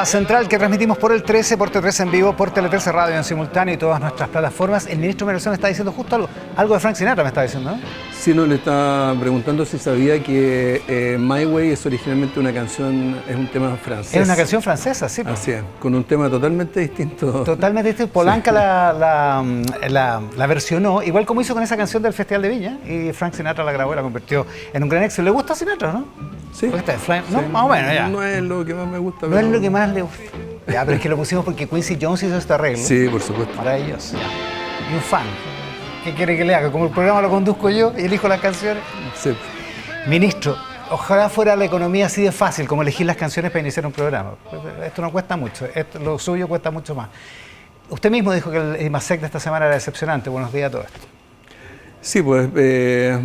Central que transmitimos por el 13, por T13 en vivo, por Tele 13 Radio en simultáneo y todas nuestras plataformas. El ministro de Migración me está diciendo justo algo de Frank Sinatra me está diciendo, ¿no? Sí, no, le está preguntando si sabía que My Way es originalmente una canción, es un tema francés. Es una canción francesa, sí. Así es, con un tema totalmente distinto. Totalmente distinto. Polanca sí. la versionó, igual como hizo con esa canción del Festival de Viña, y Frank Sinatra la grabó y la convirtió en un gran éxito. ¿Le gusta Sinatra, no? Sí. ¿No? Sí. Más o menos, ya. No es lo que más me gusta. No es lo que más le gusta. Ya, pero es que lo pusimos porque Quincy Jones hizo este arreglo. Sí, por supuesto. Maravilloso. Ya. Y un fan. ¿Qué quiere que le haga? Como el programa lo conduzco yo y elijo las canciones. Sí. Ministro, ojalá fuera la economía así de fácil como elegir las canciones para iniciar un programa. Esto no cuesta mucho, lo suyo cuesta mucho más. Usted mismo dijo que el IMASEC de esta semana era decepcionante. Buenos días a todo esto. Sí, pues,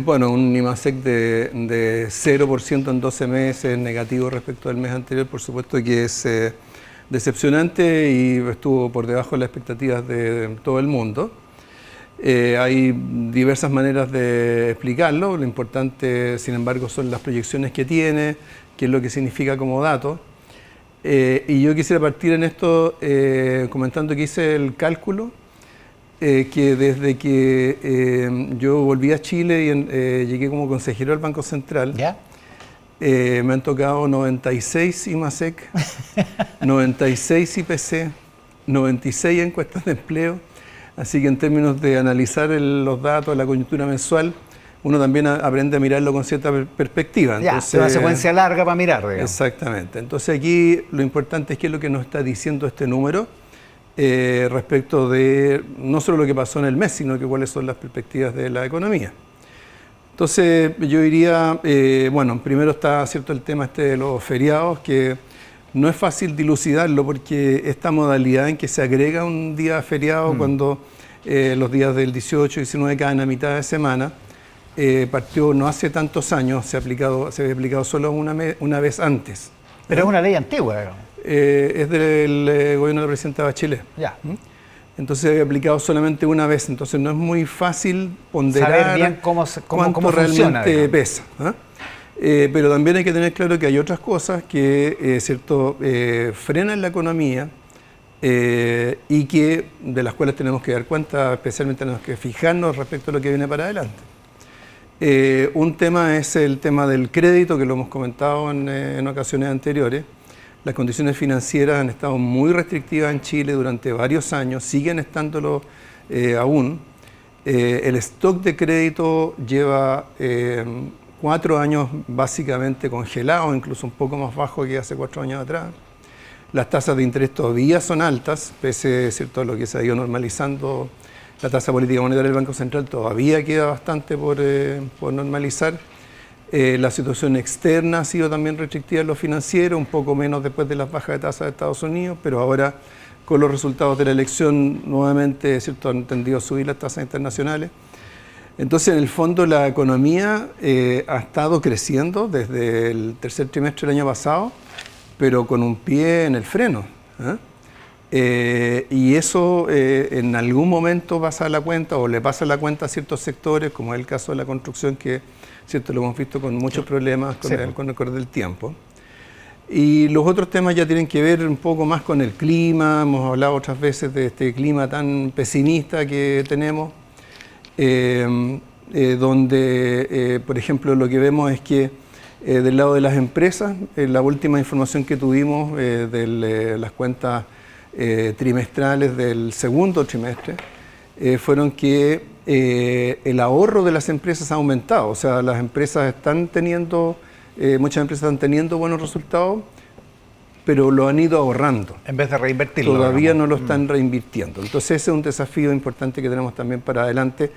bueno, un IMASEC de 0% en 12 meses, negativo respecto al mes anterior, por supuesto que es decepcionante y estuvo por debajo de las expectativas de todo el mundo. Hay diversas maneras de explicarlo, lo importante, sin embargo, son las proyecciones que tiene, qué es lo que significa como dato. Y yo quisiera partir en esto comentando que hice el cálculo, que desde que yo volví a Chile y llegué como consejero al Banco Central, ¿ya? Me han tocado 96 IMASEC, 96 IPC, 96 encuestas de empleo, así que en términos de analizar los datos, la coyuntura mensual, uno también aprende a mirarlo con cierta perspectiva. Entonces, una secuencia larga para mirar, digamos. Exactamente. Entonces aquí lo importante es qué es lo que nos está diciendo este número respecto de no solo lo que pasó en el mes, sino que cuáles son las perspectivas de la economía. Entonces yo diría, bueno, primero está cierto el tema de los feriados, que no es fácil dilucidarlo porque esta modalidad en que se agrega un día feriado cuando los días del 18 y 19 caen a mitad de semana, partió no hace tantos años, se había aplicado solo una vez antes. Pero es una ley antigua, digamos. Es del gobierno de la presidenta Bachelet. Ya. Entonces se había aplicado solamente una vez, entonces no es muy fácil ponderar saber bien cómo realmente pesa. Pero también hay que tener claro que hay otras cosas que frenan la economía y que de las cuales tenemos que dar cuenta, especialmente tenemos que fijarnos respecto a lo que viene para adelante. Un tema es el tema del crédito, que lo hemos comentado en ocasiones anteriores. Las condiciones financieras han estado muy restrictivas en Chile durante varios años, siguen estándolo aún. El stock de crédito lleva 4 años básicamente congelado, incluso un poco más bajo que hace 4 años atrás. Las tasas de interés todavía son altas, pese a lo que se ha ido normalizando. La tasa política monetaria del Banco Central todavía queda bastante por normalizar. La situación externa ha sido también restrictiva en lo financiero, un poco menos después de las bajas de tasas de Estados Unidos, pero ahora con los resultados de la elección nuevamente han tendido a subir las tasas internacionales. Entonces, en el fondo, la economía ha estado creciendo desde el tercer trimestre del año pasado, pero con un pie en el freno. Y eso en algún momento pasa la cuenta o le pasa la cuenta a ciertos sectores, como es el caso de la construcción, que lo hemos visto con muchos problemas con el correr del tiempo. Y los otros temas ya tienen que ver un poco más con el clima. Hemos hablado otras veces de este clima tan pesimista que tenemos, donde, por ejemplo, lo que vemos es que del lado de las empresas, la última información que tuvimos de las cuentas trimestrales del segundo trimestre, fueron que el ahorro de las empresas ha aumentado. O sea, las empresas están teniendo, muchas empresas están teniendo buenos resultados, pero lo han ido ahorrando. En vez de reinvertirlo. Todavía no lo están reinvirtiendo. Entonces ese es un desafío importante que tenemos también para adelante,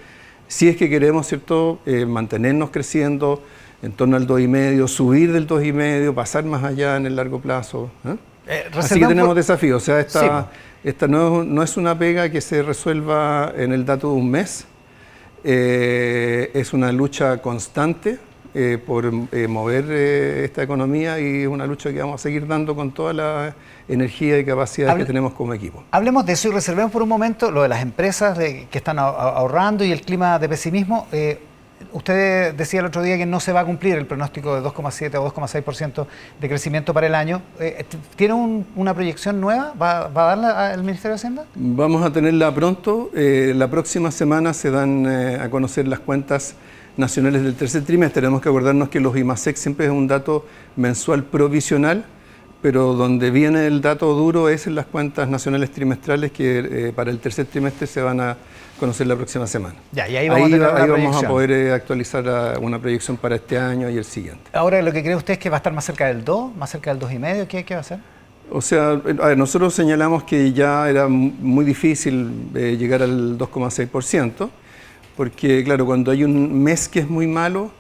si es que queremos, mantenernos creciendo en torno al 2,5, subir del 2,5, pasar más allá en el largo plazo. Así que tenemos desafíos. O sea, esta no es una pega que se resuelva en el dato de un mes. Es una lucha constante por mover esta economía y es una lucha que vamos a seguir dando con toda la energía y capacidad que tenemos como equipo. Hablemos de eso y reservemos por un momento lo de las empresas que están ahorrando y el clima de pesimismo. usted decía el otro día que no se va a cumplir el pronóstico de 2,7 o 2,6% de crecimiento para el año. ¿Tiene una proyección nueva? ¿Va a darla el Ministerio de Hacienda? Vamos a tenerla pronto. La próxima semana se dan a conocer las cuentas nacionales del tercer trimestre. Tenemos que acordarnos que los IMASEC siempre es un dato mensual provisional, pero donde viene el dato duro es en las cuentas nacionales trimestrales que para el tercer trimestre se van a conocer la próxima semana. Ya, y ahí vamos a poder actualizar una proyección para este año y el siguiente. Ahora, ¿lo que cree usted es que va a estar más cerca del 2, más cerca del 2,5? ¿Qué va a hacer? O sea, a ver, nosotros señalamos que ya era muy difícil llegar al 2,6%, porque claro, cuando hay un mes que es muy malo,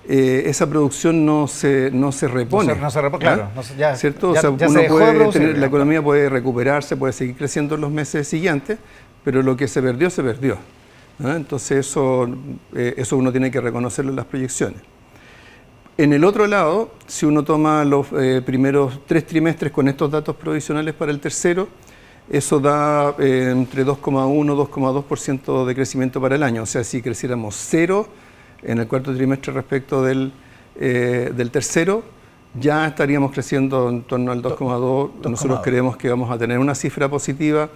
esa producción no se repone. No se repone, claro. ¿Cierto? O sea, la economía puede recuperarse, puede seguir creciendo en los meses siguientes, pero lo que se perdió, se perdió. Entonces eso uno tiene que reconocerlo en las proyecciones. En el otro lado, si uno toma los primeros 3 trimestres con estos datos provisionales para el tercero, eso da entre 2,1 y 2,2% de crecimiento para el año. O sea, si creciéramos 0 en el cuarto trimestre respecto del tercero, ya estaríamos creciendo en torno al 2,2. Nosotros creemos que vamos a tener una cifra positiva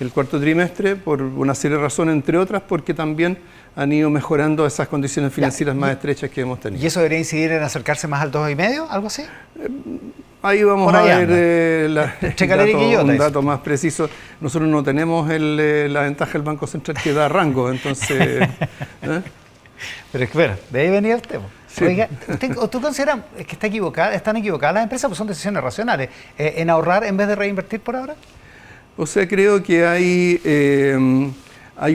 el cuarto trimestre por una serie de razones, entre otras porque también han ido mejorando esas condiciones financieras más estrechas que hemos tenido. ¿Y eso debería incidir en acercarse más al 2,5? ¿Algo así? Ahí vamos a ver un dato más preciso. Nosotros no tenemos la ventaja del Banco Central que da rango, entonces... Pero es que, bueno, de ahí venía el tema. Sí. Oiga, ¿tú consideras que están equivocadas las empresas? Pues son decisiones racionales. ¿En ahorrar en vez de reinvertir por ahora? O sea, creo que hay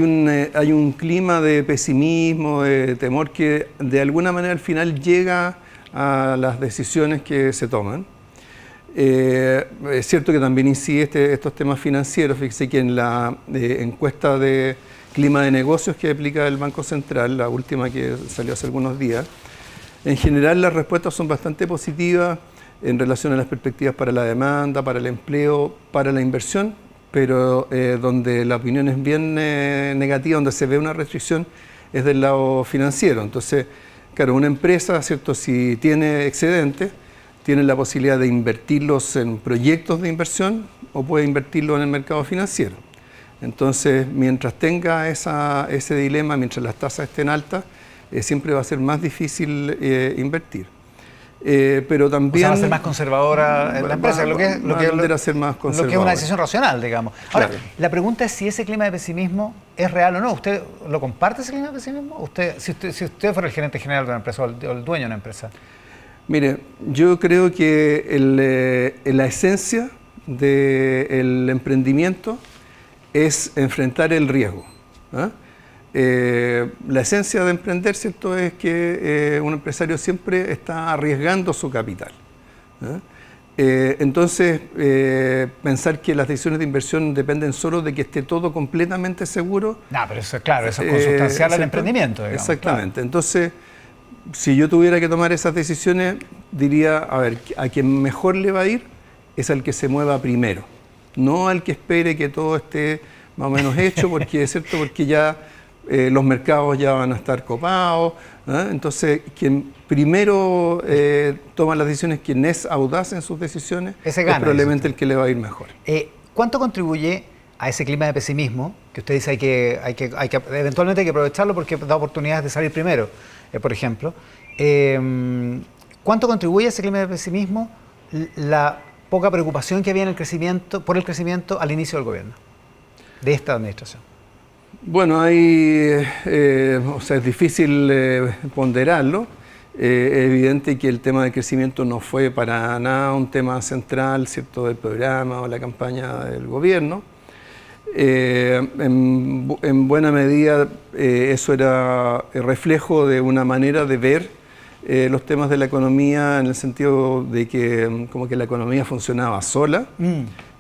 un clima de pesimismo, de temor que de alguna manera al final llega a las decisiones que se toman. Es cierto que también incide estos temas financieros. Fíjese que en la encuesta de clima de negocios que aplica el Banco Central, la última que salió hace algunos días, en general las respuestas son bastante positivas en relación a las perspectivas para la demanda, para el empleo, para la inversión, pero donde la opinión es bien negativa, donde se ve una restricción, es del lado financiero. Entonces, claro, una empresa, ¿cierto?, si tiene excedentes, tiene la posibilidad de invertirlos en proyectos de inversión o puede invertirlos en el mercado financiero. Entonces, mientras tenga ese dilema, mientras las tasas estén altas, siempre va a ser más difícil invertir. Pero también... O sea, va a ser más conservadora la empresa, lo que es una decisión racional, digamos. Ahora, claro, la pregunta es si ese clima de pesimismo es real o no. ¿Usted lo comparte, ese clima de pesimismo? Si usted fuera el gerente general de una empresa o el dueño de una empresa. Mire, yo creo que la esencia del emprendimiento es enfrentar el riesgo. La esencia de emprender, ¿cierto?, es que un empresario siempre está arriesgando su capital. Entonces, pensar que las decisiones de inversión dependen solo de que esté todo completamente seguro... No, pero eso, claro, eso es consustancial al emprendimiento, digamos. Exactamente. Claro. Entonces, si yo tuviera que tomar esas decisiones, diría, a ver, a quien mejor le va a ir es al que se mueva primero, no al que espere que todo esté más o menos hecho, porque es cierto, porque ya los mercados ya van a estar copados. Entonces, quien primero toma las decisiones, quien es audaz en sus decisiones, es probablemente el que le va a ir mejor. ¿Cuánto contribuye a ese clima de pesimismo que usted dice eventualmente hay que aprovecharlo porque da oportunidades de salir primero, por ejemplo? ¿Cuánto contribuye a ese clima de pesimismo la poca preocupación que había por el crecimiento al inicio del gobierno de esta administración? Bueno, es difícil ponderarlo. Es evidente que el tema del crecimiento no fue para nada un tema central, ¿cierto?, del programa o la campaña del gobierno. En buena medida eso era el reflejo de una manera de ver los temas de la economía, en el sentido de que como que la economía funcionaba sola.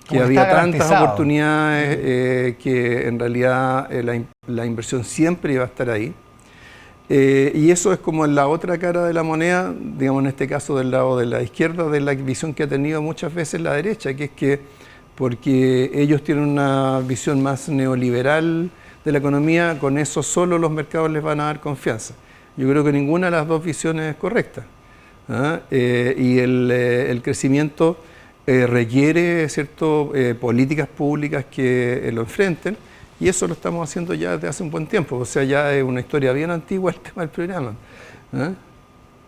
Que había tantas oportunidades que en realidad la inversión siempre iba a estar ahí. Y eso es como en la otra cara de la moneda, digamos en este caso del lado de la izquierda, de la visión que ha tenido muchas veces la derecha, que es que porque ellos tienen una visión más neoliberal de la economía, con eso solo los mercados les van a dar confianza. Yo creo que ninguna de las dos visiones es correcta. ¿Ah? Y el crecimiento requiere, ¿cierto?, políticas públicas que lo enfrenten, y eso lo estamos haciendo ya desde hace un buen tiempo. O sea, ya es una historia bien antigua el tema del programa. ¿Ah?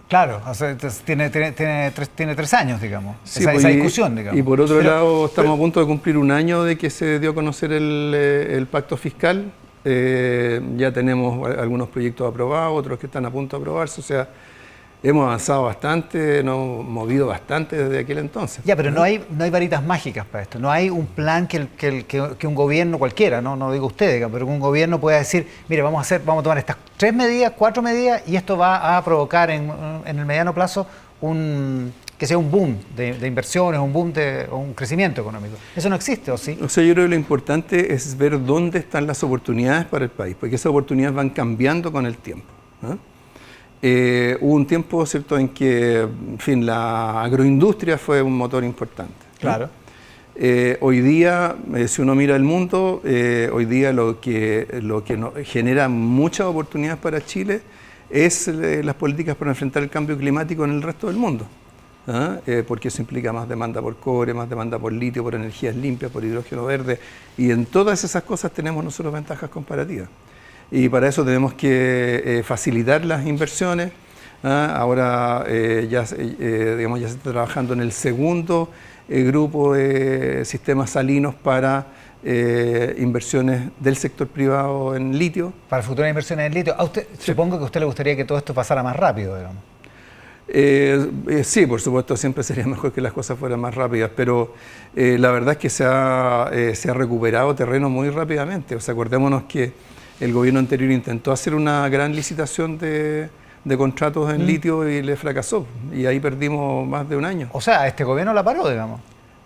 Claro, o sea, tiene 3 años, digamos, Sí, esa discusión, digamos. Y por otro lado, estamos a punto de cumplir un año de que se dio a conocer el pacto fiscal. Ya tenemos algunos proyectos aprobados, otros que están a punto de aprobarse. O sea, hemos avanzado bastante, nos hemos movido bastante desde aquel entonces. Ya, pero no hay varitas mágicas para esto. No hay un plan que un gobierno cualquiera, no digo usted, digamos, pero que un gobierno pueda decir, mire, vamos a tomar estas 3 medidas, 4 medidas, y esto va a provocar en el mediano plazo que sea un boom de inversiones, un boom o un crecimiento económico. Eso no existe, ¿o sí? O sea, yo creo que lo importante es ver dónde están las oportunidades para el país, porque esas oportunidades van cambiando con el tiempo. ¿Ah? Hubo un tiempo, ¿cierto?, en que, en fin, la agroindustria fue un motor importante. Claro. Hoy día, si uno mira el mundo, hoy día lo que genera muchas oportunidades para Chile es las políticas para enfrentar el cambio climático en el resto del mundo. ¿Ah? Porque eso implica más demanda por cobre, más demanda por litio, por energías limpias, por hidrógeno verde, y en todas esas cosas tenemos nosotros ventajas comparativas. Y para eso tenemos que facilitar las inversiones. ¿Ah? Ahora ya se está trabajando en el segundo grupo de sistemas salinos para inversiones del sector privado en litio. Para futuras inversiones en litio. Supongo que a usted le gustaría que todo esto pasara más rápido, digamos. Sí, por supuesto, siempre sería mejor que las cosas fueran más rápidas, pero la verdad es que se ha recuperado terreno muy rápidamente. O sea, acordémonos que el gobierno anterior intentó hacer una gran licitación de contratos en litio y le fracasó, y ahí perdimos más de un año. O sea, este gobierno la paró, digamos.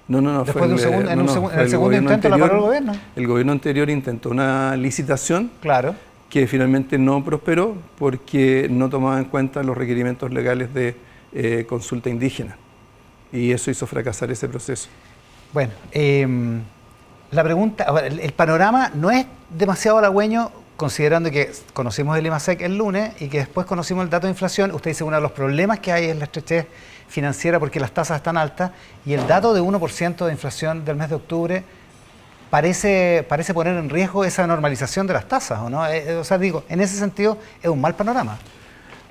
No. Después en el segundo intento la paró el gobierno. El gobierno anterior intentó una licitación. Claro. Que finalmente no prosperó porque no tomaba en cuenta los requerimientos legales de consulta indígena, y eso hizo fracasar ese proceso. Bueno, la pregunta, el panorama no es demasiado halagüeño, considerando que conocimos el IMASEC el lunes y que después conocimos el dato de inflación. Usted dice que uno de los problemas que hay es la estrechez financiera porque las tasas están altas, y el dato de 1% de inflación del mes de octubre parece poner en riesgo esa normalización de las tasas, ¿o no? O sea, digo, en ese sentido es un mal panorama.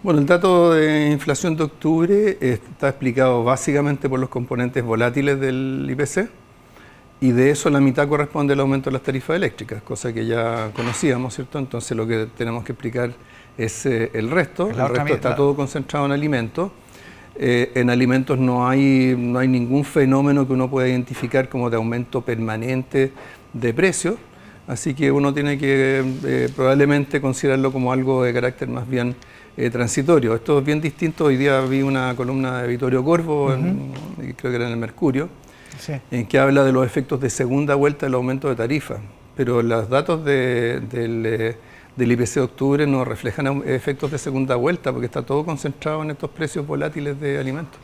Bueno, el dato de inflación de octubre está explicado básicamente por los componentes volátiles del IPC, y de eso la mitad corresponde al aumento de las tarifas eléctricas, cosa que ya conocíamos, ¿cierto? Entonces lo que tenemos que explicar es el resto. El resto está todo concentrado en alimentos. En alimentos no hay ningún fenómeno que uno pueda identificar como de aumento permanente de precios, así que uno tiene que probablemente considerarlo como algo de carácter más bien transitorio. Esto es bien distinto. Hoy día vi una columna de Vittorio Corvo, creo que era en el Mercurio, sí, en que habla de los efectos de segunda vuelta del aumento de tarifas, pero los datos del IPC de octubre no reflejan efectos de segunda vuelta, porque está todo concentrado en estos precios volátiles de alimentos.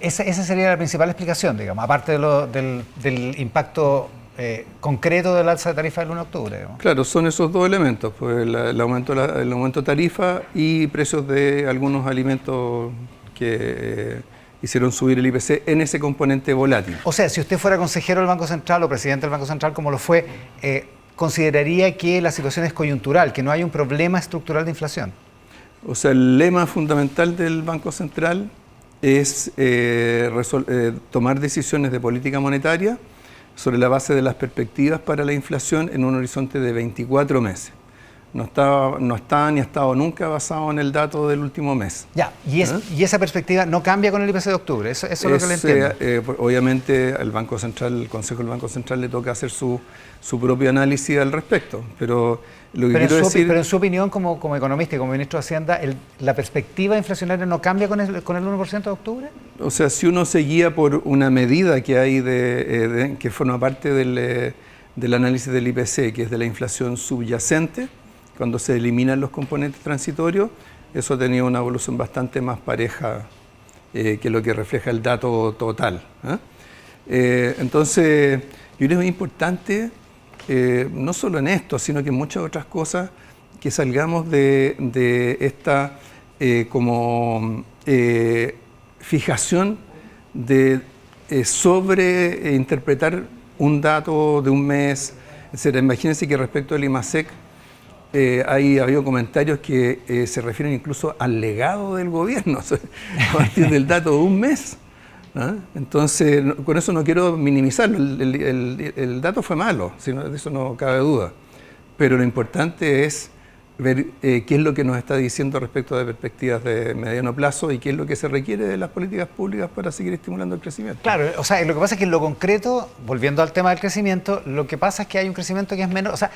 Esa sería la principal explicación, digamos, aparte del impacto concreto del alza de tarifa del 1 de octubre. Digamos. Claro, son esos dos elementos, pues el aumento de tarifa y precios de algunos alimentos que hicieron subir el IPC en ese componente volátil. O sea, si usted fuera consejero del Banco Central o presidente del Banco Central, como lo fue, consideraría que la situación es coyuntural, que no hay un problema estructural de inflación. O sea, el lema fundamental del Banco Central es tomar decisiones de política monetaria sobre la base de las perspectivas para la inflación en un horizonte de 24 meses. No está ni ha estado nunca basado en el dato del último mes. Ya, y esa perspectiva no cambia con el IPC de octubre, eso es lo que le entiendo. Obviamente al Banco Central, el Consejo del Banco Central le toca hacer su propio análisis al respecto, pero lo que quiero decir... Pero en su opinión como economista y como ministro de Hacienda, ¿la perspectiva inflacionaria no cambia con el 1% de octubre? O sea, si uno se guía por una medida que hay que forma parte del análisis del IPC, que es de la inflación subyacente, cuando se eliminan los componentes transitorios, eso ha tenido una evolución bastante más pareja que lo que refleja el dato total. Entonces, yo creo que es importante, no solo en esto, sino que en muchas otras cosas, que salgamos de esta fijación de sobreinterpretar un dato de un mes. Imagínense que respecto al IMASEC ha habido comentarios que se refieren incluso al legado del gobierno, a partir del dato de un mes. ¿Ah? Entonces, con eso no quiero minimizarlo, el dato fue malo, de eso no cabe duda, pero lo importante es ver qué es lo que nos está diciendo respecto de perspectivas de mediano plazo y qué es lo que se requiere de las políticas públicas para seguir estimulando el crecimiento. Claro, o sea, lo que pasa es que en lo concreto, volviendo al tema del crecimiento, lo que pasa es que hay un crecimiento que es menor, o sea,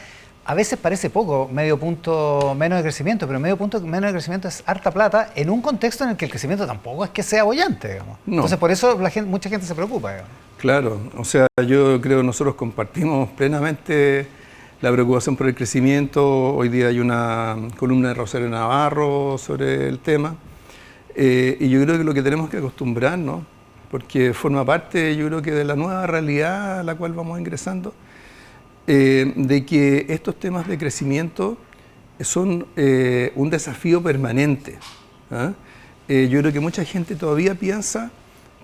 a veces parece poco, medio punto menos de crecimiento, pero medio punto menos de crecimiento es harta plata en un contexto en el que el crecimiento tampoco es que sea boyante, digamos. No. Entonces, por eso mucha gente se preocupa, digamos. Claro, o sea, yo creo que nosotros compartimos plenamente la preocupación por el crecimiento. Hoy día hay una columna de Rosario Navarro sobre el tema. Y yo creo que lo que tenemos que acostumbrarnos, porque forma parte, yo creo que de la nueva realidad a la cual vamos ingresando, de que estos temas de crecimiento son un desafío permanente. ¿Ah? Yo creo que mucha gente todavía piensa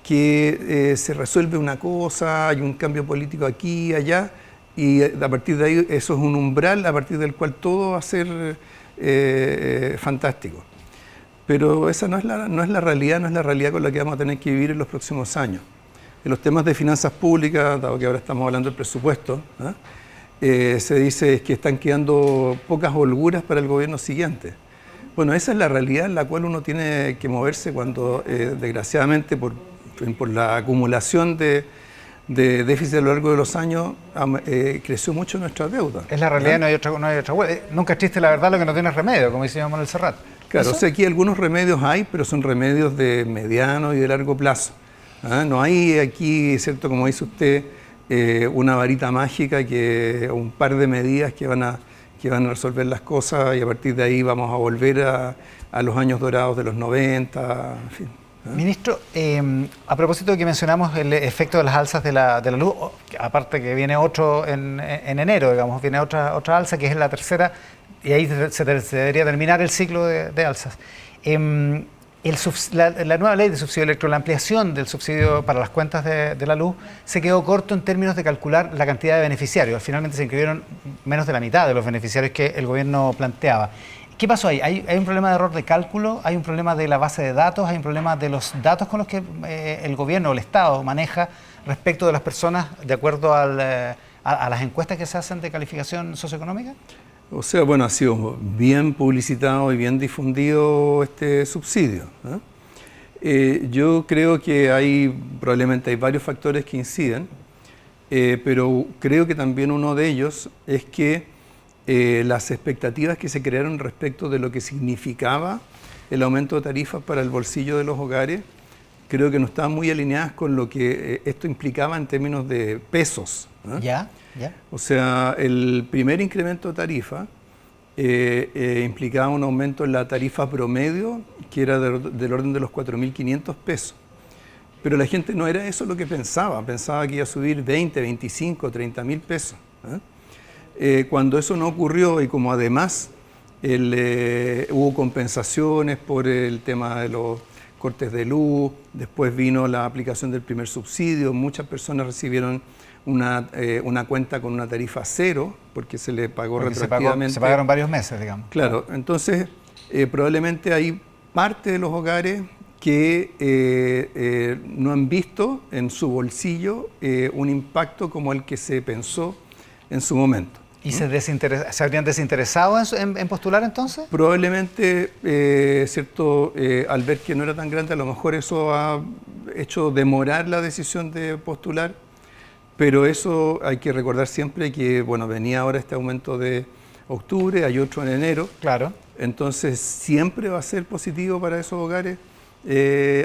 que se resuelve una cosa, hay un cambio político aquí y allá, y a partir de ahí eso es un umbral a partir del cual todo va a ser fantástico. Pero esa no es la realidad con la que vamos a tener que vivir en los próximos años. En los temas de finanzas públicas, dado que ahora estamos hablando del presupuesto, ¿ah? Se dice que están quedando pocas holguras para el gobierno siguiente. Bueno, esa es la realidad en la cual uno tiene que moverse cuando, desgraciadamente, por la acumulación de déficit a lo largo de los años, creció mucho nuestra deuda. Es la realidad, no hay otra vuelta. Nunca es triste la verdad lo que no tiene remedio, como decía Manuel Serrat. Claro, o sea, aquí algunos remedios hay, pero son remedios de mediano y de largo plazo. ¿Ah? No hay aquí, ¿cierto?, como dice usted, una varita mágica, un par de medidas que van a resolver las cosas y a partir de ahí vamos a volver a los años dorados de los 90, en fin. Ministro, a propósito de que mencionamos el efecto de las alzas de la luz, aparte que viene otro en enero, digamos, viene otra alza que es la tercera y ahí se debería terminar el ciclo de alzas. La nueva ley de subsidio eléctrico, la ampliación del subsidio para las cuentas de la luz, se quedó corto en términos de calcular la cantidad de beneficiarios. Finalmente se inscribieron menos de la mitad de los beneficiarios que el gobierno planteaba. ¿Qué pasó ahí? ¿Hay un problema de error de cálculo? ¿Hay un problema de la base de datos? ¿Hay un problema de los datos con los que el gobierno o el Estado maneja respecto de las personas de acuerdo a las encuestas que se hacen de calificación socioeconómica? O sea, bueno, ha sido bien publicitado y bien difundido este subsidio, ¿no? Yo creo que probablemente hay varios factores que inciden, pero creo que también uno de ellos es que las expectativas que se crearon respecto de lo que significaba el aumento de tarifas para el bolsillo de los hogares, creo que no estaban muy alineadas con lo que esto implicaba en términos de pesos, ¿no? Ya. O sea, el primer incremento de tarifa implicaba un aumento en la tarifa promedio que era del orden de los 4.500 pesos. Pero la gente no era eso lo que pensaba que iba a subir 20, 25, 30.000 pesos. Cuando eso no ocurrió y como además hubo compensaciones por el tema de los cortes de luz, después vino la aplicación del primer subsidio, muchas personas recibieron una cuenta con una tarifa cero, porque se le pagó retroactivamente. Se pagaron varios meses, digamos. Claro, entonces probablemente hay parte de los hogares que no han visto en su bolsillo un impacto como el que se pensó en su momento. ¿Y se habrían desinteresado en postular entonces? Probablemente, al ver que no era tan grande, a lo mejor eso ha hecho demorar la decisión de postular. Pero eso hay que recordar siempre que, bueno, venía ahora este aumento de octubre, hay otro en enero. Claro. Entonces siempre va a ser positivo para esos hogares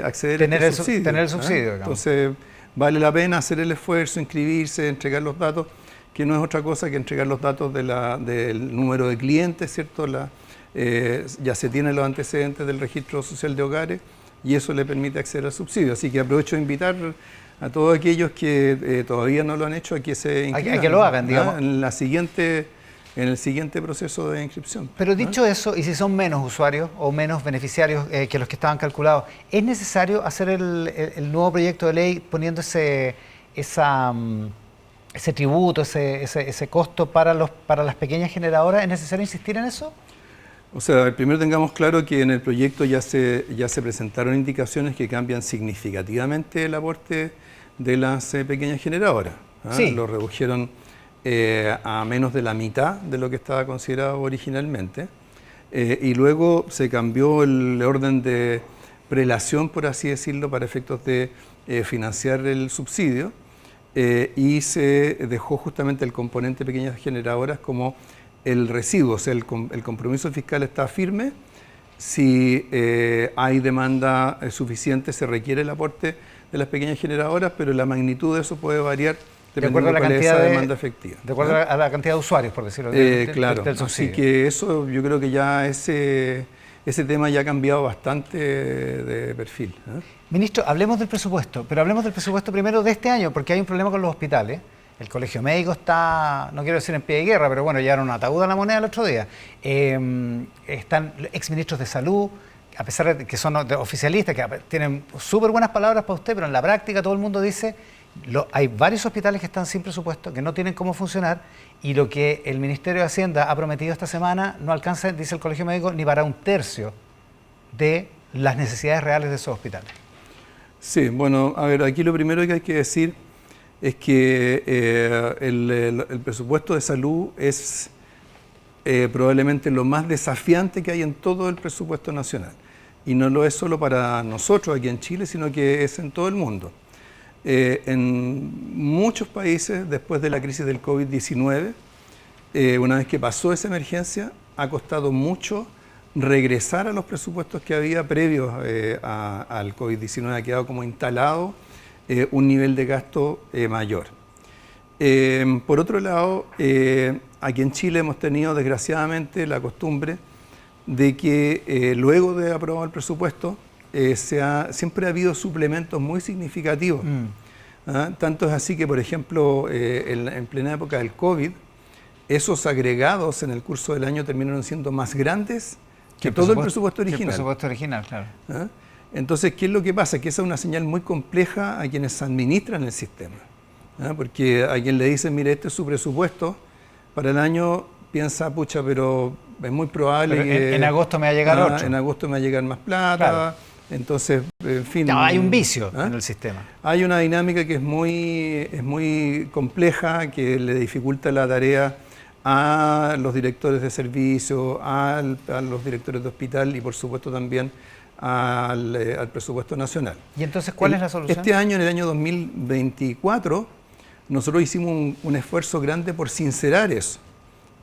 acceder a este subsidio. Tener el subsidio, digamos. Entonces vale la pena hacer el esfuerzo, inscribirse, entregar los datos, que no es otra cosa que entregar los datos del número de clientes, ¿cierto? Ya se tienen los antecedentes del registro social de hogares y eso le permite acceder al subsidio. Así que aprovecho de invitar a todos aquellos que todavía no lo han hecho a que se inscriban. A que lo hagan, digamos. En en el siguiente proceso de inscripción. Pero dicho eso, y si son menos usuarios o menos beneficiarios que los que estaban calculados, ¿es necesario hacer el nuevo proyecto de ley poniendo ese tributo, ese costo para las pequeñas generadoras? ¿Es necesario insistir en eso? O sea, primero tengamos claro que en el proyecto ya se presentaron indicaciones que cambian significativamente el aporte de las pequeñas generadoras. Sí. Lo redujeron a menos de la mitad de lo que estaba considerado originalmente. Y luego se cambió el orden de prelación, por así decirlo, para efectos de financiar el subsidio. Y se dejó justamente el componente pequeñas generadoras como el residuo, o sea, el compromiso fiscal está firme. Si hay demanda suficiente, se requiere el aporte de las pequeñas generadoras, pero la magnitud de eso puede variar dependiendo de cuál es esa demanda efectiva. De acuerdo a la cantidad de usuarios, por decirlo claro, del subsidio. Así que eso, yo creo que ya ese tema ya ha cambiado bastante de perfil. Ministro, hablemos del presupuesto, pero hablemos del presupuesto primero de este año, porque hay un problema con los hospitales. El Colegio Médico está, no quiero decir en pie de guerra, pero bueno, llevaron un ataúd a la moneda el otro día. Están exministros de salud, a pesar de que son oficialistas, que tienen súper buenas palabras para usted, pero en la práctica todo el mundo dice, hay varios hospitales que están sin presupuesto, que no tienen cómo funcionar, y lo que el Ministerio de Hacienda ha prometido esta semana no alcanza, dice el Colegio Médico, ni para un tercio de las necesidades reales de esos hospitales. Sí, bueno, a ver, aquí lo primero que hay que decir es que el presupuesto de salud es probablemente lo más desafiante que hay en todo el presupuesto nacional. Y no lo es solo para nosotros aquí en Chile, sino que es en todo el mundo. En muchos países, después de la crisis del COVID-19, una vez que pasó esa emergencia, ha costado mucho regresar a los presupuestos que había previos al COVID-19. Ha quedado como instalado un nivel de gasto mayor. Por otro lado, aquí en Chile hemos tenido desgraciadamente la costumbre de que luego de aprobado el presupuesto siempre ha habido suplementos muy significativos. Tanto es así que, por ejemplo, en plena época del COVID, esos agregados en el curso del año terminaron siendo más grandes que todo el presupuesto original. El presupuesto original, claro. Entonces, ¿qué es lo que pasa? Que esa es una señal muy compleja a quienes administran el sistema. Porque a quien le dicen, mire, este es su presupuesto, para el año piensa, pucha, pero es muy probable pero que... En agosto me va a llegar otro. En agosto me va a llegar más plata. Claro. Entonces, en fin... No, hay un vicio en el sistema. Hay una dinámica que es muy compleja, que le dificulta la tarea a los directores de servicio, a los directores de hospital y por supuesto también al presupuesto nacional. ¿Y entonces cuál es la solución? Este año, en el año 2024, nosotros hicimos un esfuerzo grande por sincerar eso.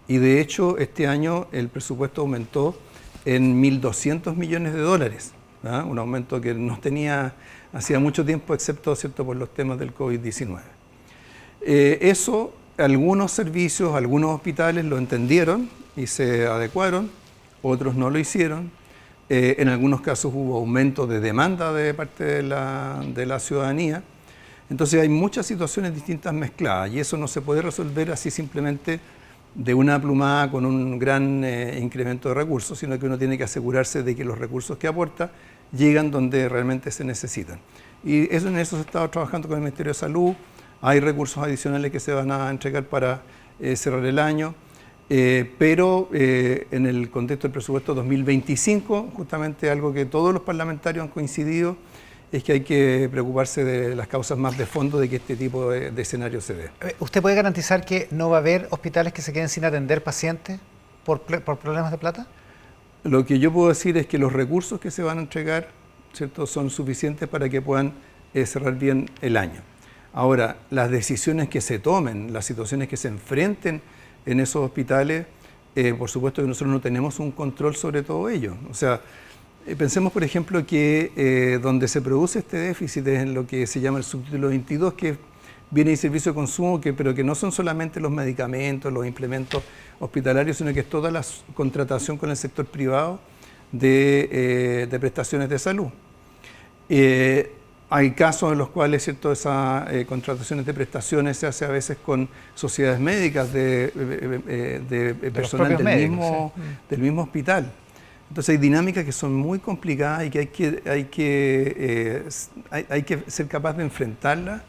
Y de hecho, este año el presupuesto aumentó en 1.200 millones de dólares. Un aumento que no tenía hacía mucho tiempo, excepto, ¿cierto?, por los temas del COVID-19. Eso, algunos servicios, algunos hospitales lo entendieron y se adecuaron, otros no lo hicieron. En algunos casos hubo aumento de demanda de parte de la ciudadanía. Entonces hay muchas situaciones distintas mezcladas y eso no se puede resolver así simplemente de una plumada con un gran incremento de recursos, sino que uno tiene que asegurarse de que los recursos que aporta llegan donde realmente se necesitan. Y en eso se ha estado trabajando con el Ministerio de Salud. Hay recursos adicionales que se van a entregar para cerrar el año, pero en el contexto del presupuesto 2025, justamente algo que todos los parlamentarios han coincidido, es que hay que preocuparse de las causas más de fondo de que este tipo de escenario se dé. ¿Usted puede garantizar que no va a haber hospitales que se queden sin atender pacientes por problemas de plata? Lo que yo puedo decir es que los recursos que se van a entregar, ¿cierto?, son suficientes para que puedan cerrar bien el año. Ahora, las decisiones que se tomen, las situaciones que se enfrenten en esos hospitales, por supuesto que nosotros no tenemos un control sobre todo ello. O sea, pensemos, por ejemplo, que donde se produce este déficit es en lo que se llama el subtítulo 22, que viene de servicio de consumo, pero que no son solamente los medicamentos, los implementos hospitalarios, sino que es toda la contratación con el sector privado de prestaciones de salud. Hay casos en los cuales, ¿cierto?, esas contrataciones de prestaciones se hace a veces con sociedades médicas de personal del mismo hospital. Entonces hay dinámicas que son muy complicadas y que hay que ser capaz de enfrentarlas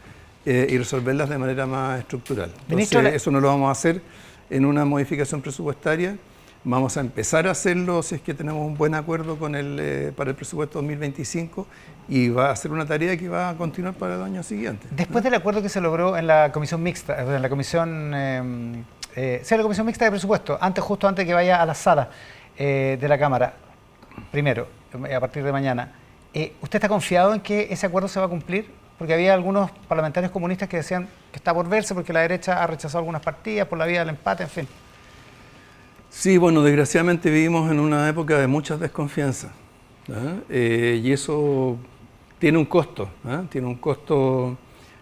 y resolverlas de manera más estructural. Entonces, eso no lo vamos a hacer en una modificación presupuestaria. Vamos a empezar a hacerlo si es que tenemos un buen acuerdo con para el presupuesto 2025 y va a ser una tarea que va a continuar para el año siguiente. Después del acuerdo que se logró en la comisión mixta, en la comisión, la comisión mixta de presupuesto, justo antes que vaya a la sala de la Cámara, primero, a partir de mañana, ¿usted está confiado en que ese acuerdo se va a cumplir? Porque había algunos parlamentarios comunistas que decían que está por verse porque la derecha ha rechazado algunas partidas por la vía del empate, en fin. Sí, bueno, desgraciadamente vivimos en una época de muchas desconfianzas, y eso tiene un costo, tiene un costo.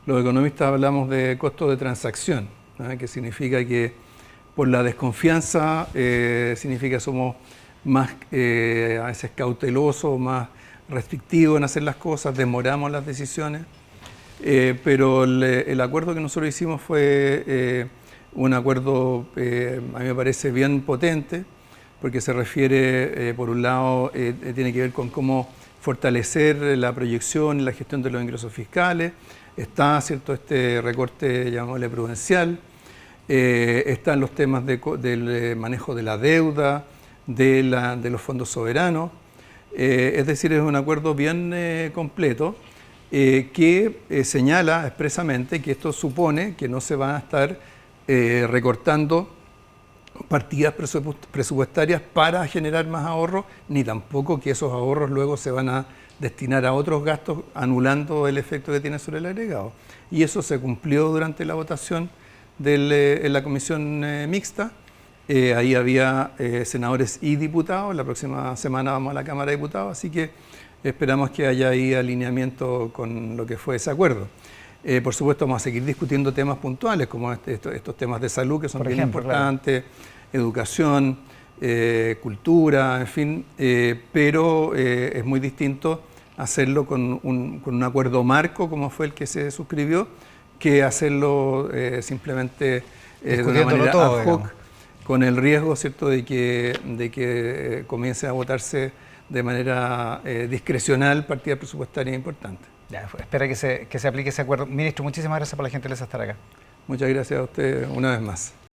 Los economistas hablamos de costo de transacción, que significa que por la desconfianza significa que somos más a veces cautelosos, más restrictivos en hacer las cosas, demoramos las decisiones, pero el acuerdo que nosotros hicimos fue un acuerdo, a mí me parece bien potente, porque se refiere, por un lado, tiene que ver con cómo fortalecer la proyección y la gestión de los ingresos fiscales. Está, ¿cierto?, este recorte, llamémosle prudencial. Están los temas del manejo de la deuda, de los fondos soberanos. Es decir, es un acuerdo bien completo que señala expresamente que esto supone que no se van a estar recortando partidas presupuestarias para generar más ahorros, ni tampoco que esos ahorros luego se van a destinar a otros gastos, anulando el efecto que tiene sobre el agregado. Y eso se cumplió durante la votación en la comisión mixta. Ahí había senadores y diputados. La próxima semana vamos a la Cámara de Diputados, así que esperamos que haya ahí alineamiento con lo que fue ese acuerdo. Por supuesto, vamos a seguir discutiendo temas puntuales, como estos temas de salud, que son bien importantes, educación, cultura, en fin, pero es muy distinto hacerlo con un acuerdo marco, como fue el que se suscribió, que hacerlo simplemente de una manera ad hoc, con el riesgo, ¿cierto?, de que comience a votarse de manera discrecional partidas presupuestarias importantes. Ya, espera que se aplique ese acuerdo. Ministro, muchísimas gracias por la gentileza de estar acá. Muchas gracias a usted una vez más.